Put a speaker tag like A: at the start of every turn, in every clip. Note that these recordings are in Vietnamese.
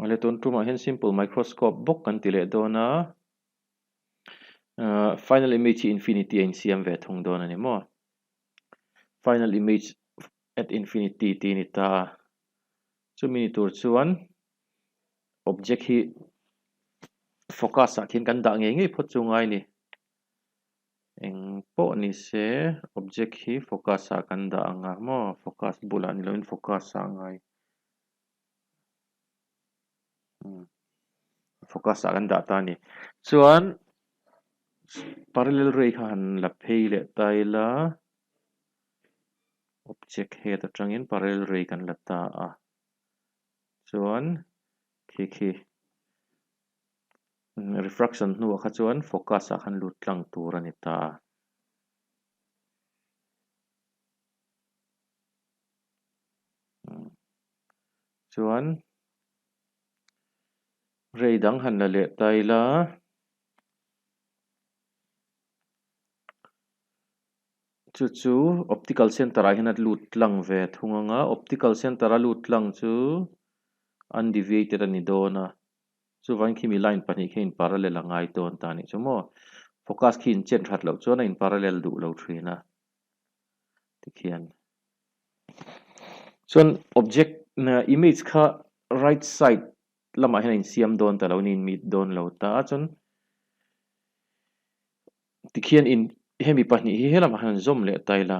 A: ole ton tuma hen simple microscope book kan tile dona final image infinity in siam ve thung dona ni mo final image at infinity ti ni ta chumi tur chuan object hi focus a thin kan da nge nge phot chungai ni eng po ni se object hi focus a kan da anga mo focus bula ni loin focus a ngai focus a kan da ta ni chuan parallel ray khan la phei le tai la object he ta tangin parallel ray kan la ta a chuan khi refraction nu kha chuan focus a khan lut tlang tur ani ta chuan ray dang han la le tai la chu optical center a hian at lut tlang ve thunganga optical center a lut tlang chu undeviated ani dona chu wang khimi line pani khin parallel angai ton ta ni chumo focus khin chen that lo chuan in parallel du lo thina tikhian chuan object na image kha right side lama hian in siam don ta lo nin mit don lo ta chuan tikhian in hemi pahnih hi helam han zom le taila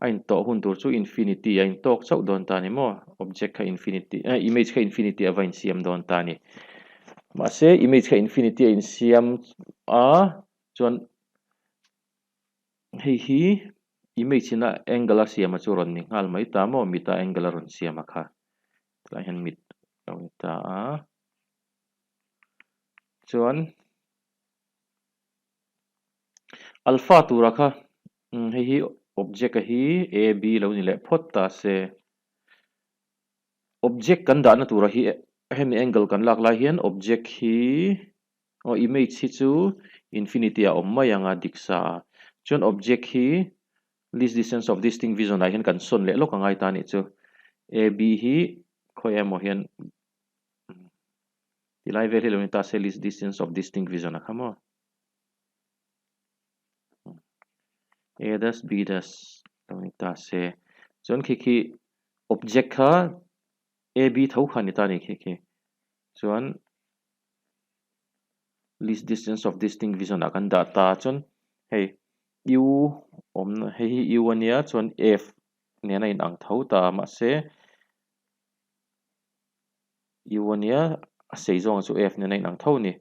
A: ain to hun tur chu infinity ain tok chau don ta ni mo object kha infinity image kha infinity avain siam don ta ni ma se image kha infinity in siam a chuan hi image na angle a siam a chu ron ni ngal mai ta mo mita angle a ron siam a kha tla hian mit lo ta a chuan alpha tura kha hi object hi a b lo ni le phot ta se object kan da na tura hi hemi angle kan lak lai hian object hi image hi chu infinity a awm mai anga diksa chuan object hi least distance of distinct vision a hian kan son le lok angai ta ni chu a b hi khoi emaw hian tilai vel hi lo ni ta se least distance of distinct vision a khamo a das b das lo ni ta se chuan khi object kha a b tho kha ni ta ni khi chuan least distance of distinct vision a kan da ta chuan hei u om hei u ania chuan f nena in ang tho ta ma se u ania a sei zong chu f nena in ang tho ni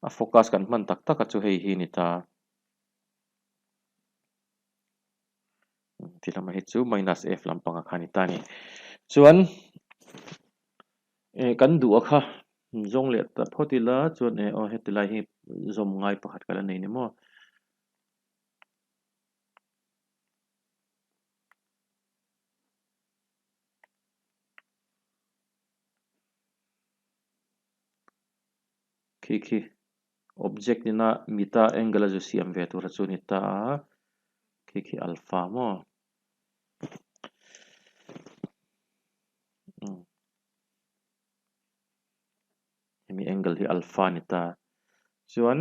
A: a focus kan man tak tak a chu hei hi ni ta tilama hi chu minus f lampang a khani ta ni chuan kan du a kha zong le ta photila chuan hetilai hi zom ngai pakhat kala nei ni mo khi object nina mita angle ju siam ve tur chu ni ta khi alpha mo hemi angle hi alpha ni ta chuan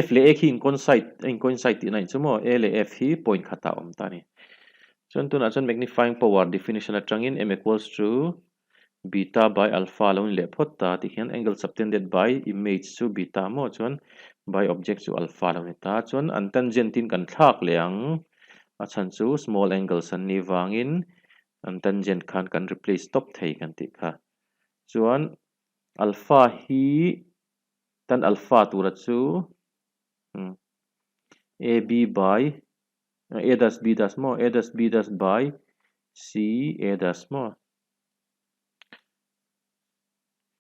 A: f le a khi in coincide ti nai chumo a le f hi point khata om ta ni chuan tuna chuan magnifying power definition atangin m equals to beta by alpha lo le phot ta ti hian angle subtended by image chu beta mo chuan by object chu alpha lo ni ta chuan an tangent tin kan thlak leang a chan chu small angles an ni wangin an tangent khan kan replace stop thei kan ti kha chuan alpha hi tan alpha tura chu ab by a das b das mo a das b das by c a das mo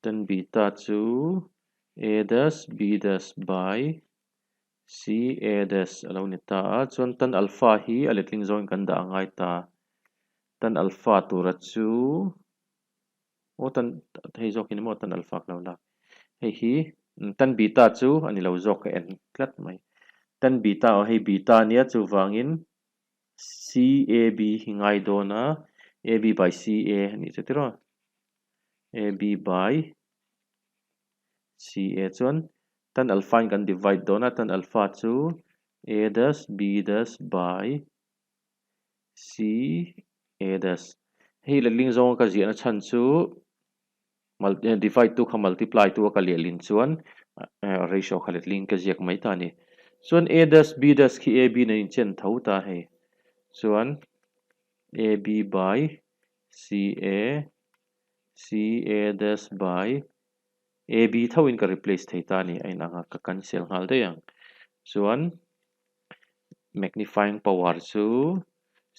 A: tan beta chu a das b das by c a das alo ni ta chuan tan alpha hi a letling zone kan da angai ta tan alpha tura chu tan hei zok ni mo tan alpha lo la hei hi tan beta chu ani lo zok en tlat mai tan beta hei beta nia chu wangin CAB hingai dona AB by CA ni chetiro AB by CA chuan tan alpha kan divide dona tan alpha chu A dash B dash by C A dash hei la ling zong ka ziana chan chu divide tu kha multiply tu ka lialin chuan ratio khalet ling ka ziak mai ta ni chuan A dash B dash khi AB na in chen tho ta hei chuan AB by CA CA dash by AB tho in ka replace thei ta ni ai na ka cancel hal de yang chuan magnifying power chu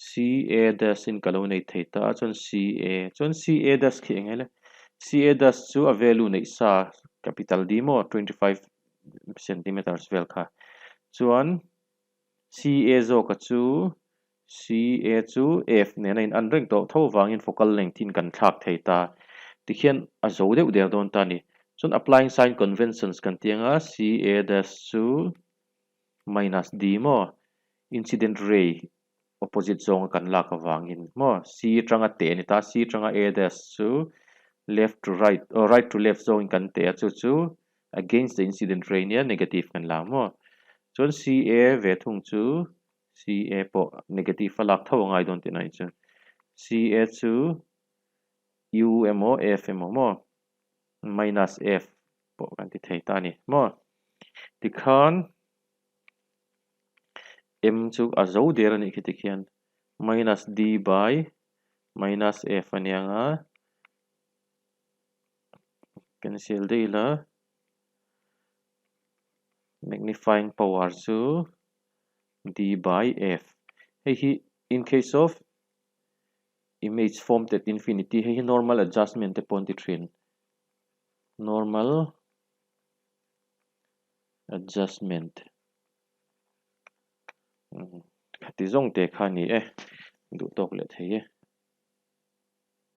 A: CA dash in kalo nei thei ta chuan CA dash khi engele CA dash chu a value nei sa capital D mo 25 centimeters vel kha chuan CA zo ka chu CA chu F ne na in an reng to tho wangin focal length in kan thak thei ta tikhian a zo deuh der don ta ni chuan applying sign conventions kan tianga CA dash chu minus D mo incident ray opposite zone kan la ka wangin mo C tanga te ni ta C tanga A dash chu left to right or right to left zone kan te chu against the incident ray nia negative kan la mo chuan CA ve thung chu CA po negative alak tho ngai don ti nai chu CA chu UMO FMO mo minus F po kan ti thei ta ni mo tikhan M chu a zo der ani khi tikhian minus D by minus F anianga cancel de la magnifying power chu D by F hey in case of image formed at infinity hey normal adjustment te pon ti thin normal adjustment khati zong te khani du tok le thei